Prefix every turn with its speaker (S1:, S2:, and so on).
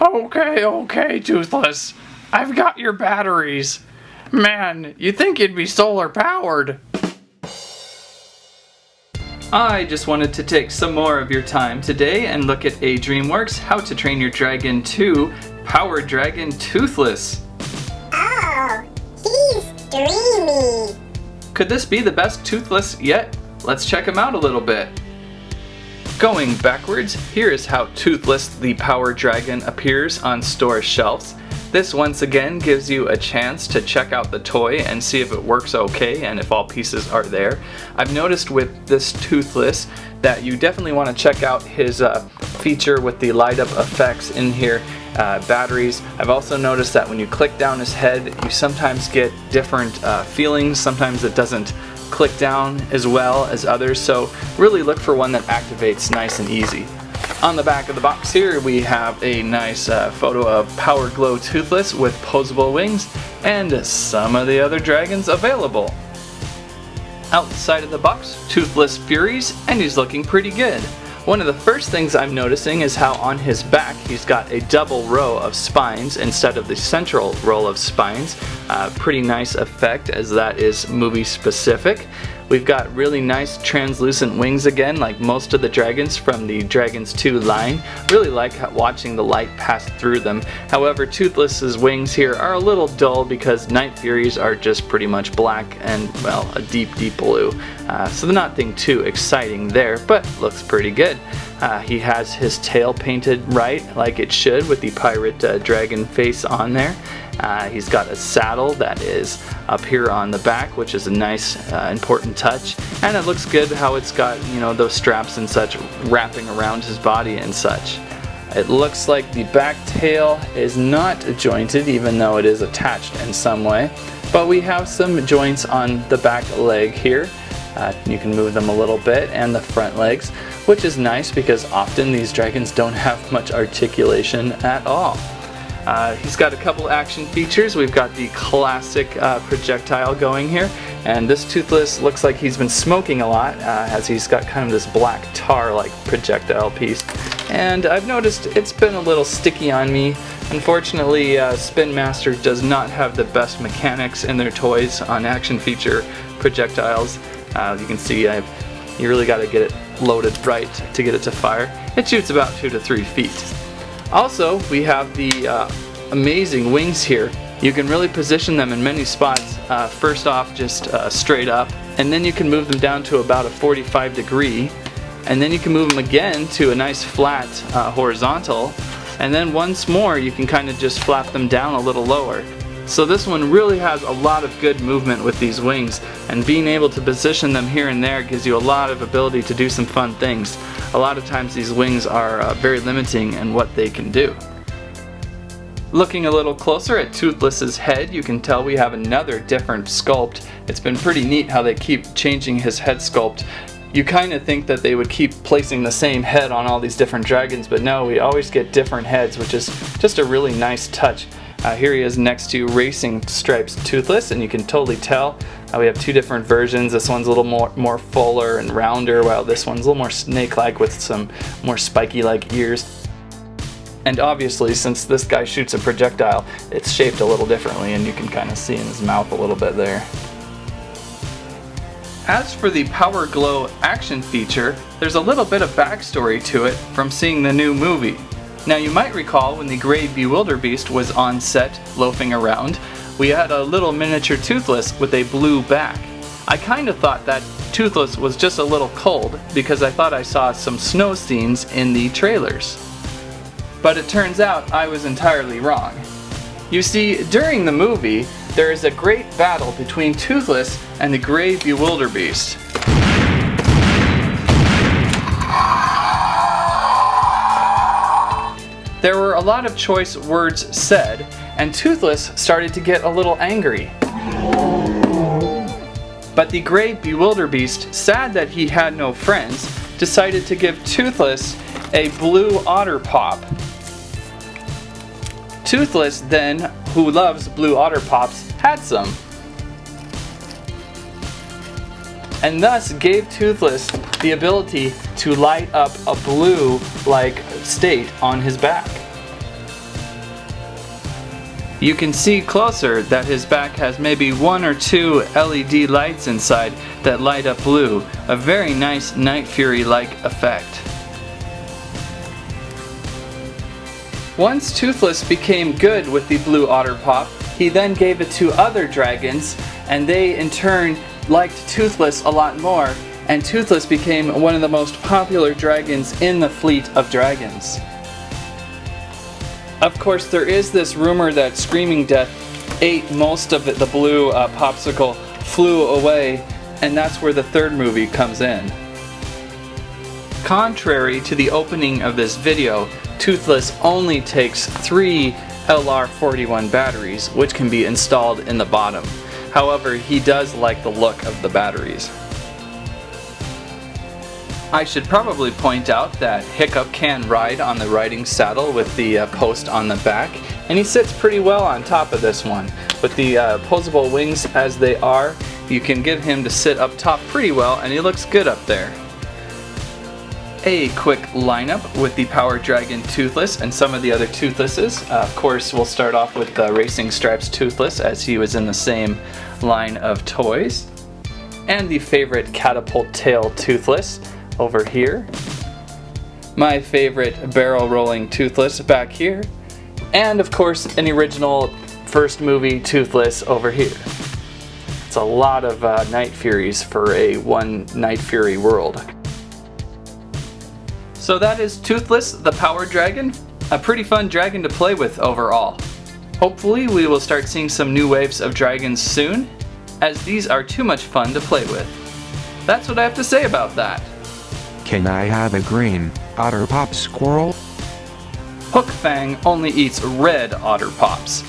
S1: Okay, Toothless. I've got your batteries. Man, you'd think you'd be solar powered. I just wanted to take some more of your time today and look at a DreamWorks How to Train Your Dragon 2 Power Dragon Toothless.
S2: Oh, he's dreamy.
S1: Could this be the best Toothless yet? Let's check him out a little bit. Going backwards, here is how Toothless the Power Dragon appears on store shelves. This once again gives you a chance to check out the toy and see if it works okay and if all pieces are there. I've noticed with this Toothless that you definitely want to check out his feature with the light up effects in here, batteries. I've also noticed that when you click down his head you sometimes get different feelings. Sometimes it doesn't click down as well as others, so really look for one that activates nice and easy. On the back of the box here we have a nice photo of Power Glow Toothless with posable wings and some of the other dragons available. Outside of the box, Toothless Furies, and he's looking pretty good. One of the first things I'm noticing is how on his back he's got a double row of spines instead of the central row of spines. Pretty nice effect as that is movie specific. We've got really nice translucent wings again, like most of the dragons from the Dragons 2 line. Really like watching the light pass through them. However, Toothless's wings here are a little dull because Night Furies are just pretty much black and, well, a deep blue. So they're nothing too exciting there, but looks pretty good. He has his tail painted right like it should with the pirate dragon face on there. He's got a saddle that is up here on the back, which is a nice important touch, and it looks good how it's got, you know, those straps and such wrapping around his body and such. It looks like the back tail is not jointed, even though it is attached in some way, but we have some joints on the back leg here. You can move them a little bit, and the front legs, which is nice because often these dragons don't have much articulation at all. He's got a couple action features. We've got the classic projectile going here, and this Toothless looks like he's been smoking a lot as he's got kind of this black tar-like projectile piece. And I've noticed it's been a little sticky on me. Unfortunately, Spin Master does not have the best mechanics in their toys on action feature projectiles. You can see you really got to get it loaded right to get it to fire. It shoots about 2 to 3 feet. Also, we have the amazing wings here. You can really position them in many spots. First off, just straight up, and then you can move them down to about a 45 degree, and then you can move them again to a nice flat horizontal, and then once more you can kind of just flap them down a little lower. So this one really has a lot of good movement with these wings, and being able to position them here and there gives you a lot of ability to do some fun things. A lot of times these wings are very limiting in what they can do. Looking a little closer at Toothless's head, you can tell we have another different sculpt. It's been pretty neat how they keep changing his head sculpt. You kind of think that they would keep placing the same head on all these different dragons, but no, we always get different heads, which is just a really nice touch. Here he is next to Racing Stripes Toothless, and you can totally tell we have two different versions. This one's a little more fuller and rounder, while this one's a little more snake-like with some more spiky-like ears. And obviously, since this guy shoots a projectile, it's shaped a little differently, and you can kind of see in his mouth a little bit there. As for the Power Glow action feature, there's a little bit of backstory to it from seeing the new movie. Now you might recall when the Gray Bewilderbeast was on set loafing around, we had a little miniature Toothless with a blue back. I kind of thought that Toothless was just a little cold because I thought I saw some snow scenes in the trailers. But it turns out I was entirely wrong. You see, during the movie, there is a great battle between Toothless and the Gray Bewilderbeast. There were a lot of choice words said, and Toothless started to get a little angry. But the Gray Bewilderbeast, sad that he had no friends, decided to give Toothless a blue otter pop. Toothless then, who loves blue otter pops, had some, and thus gave Toothless the ability to light up a blue-like state on his back. You can see closer that his back has maybe 1 or 2 LED lights inside that light up blue, a very nice Night Fury-like effect. Once Toothless became good with the blue otter pop, he then gave it to other dragons, and they in turn liked Toothless a lot more, and Toothless became one of the most popular dragons in the fleet of dragons. Of course, there is this rumor that Screaming Death ate most of the blue popsicle, flew away, and that's where the third movie comes in. Contrary to the opening of this video, Toothless only takes 3 LR41 batteries, which can be installed in the bottom. However, he does like the look of the batteries. I should probably point out that Hiccup can ride on the riding saddle with the post on the back, and he sits pretty well on top of this one. With the opposable wings as they are, you can get him to sit up top pretty well, and he looks good up there. A quick lineup with the Power Dragon Toothless and some of the other Toothlesses. Of course, we'll start off with the Racing Stripes Toothless, as he was in the same line of toys. And the favorite Catapult Tail Toothless over here. My favorite Barrel Rolling Toothless back here. And of course, an original first movie Toothless over here. It's a lot of Night Furies for a one Night Fury world. So that is Toothless, the Power Dragon. A pretty fun dragon to play with overall. Hopefully we will start seeing some new waves of dragons soon, as these are too much fun to play with. That's what I have to say about that.
S3: Can I have a green otter pop squirrel?
S1: Hook Fang only eats red otter pops.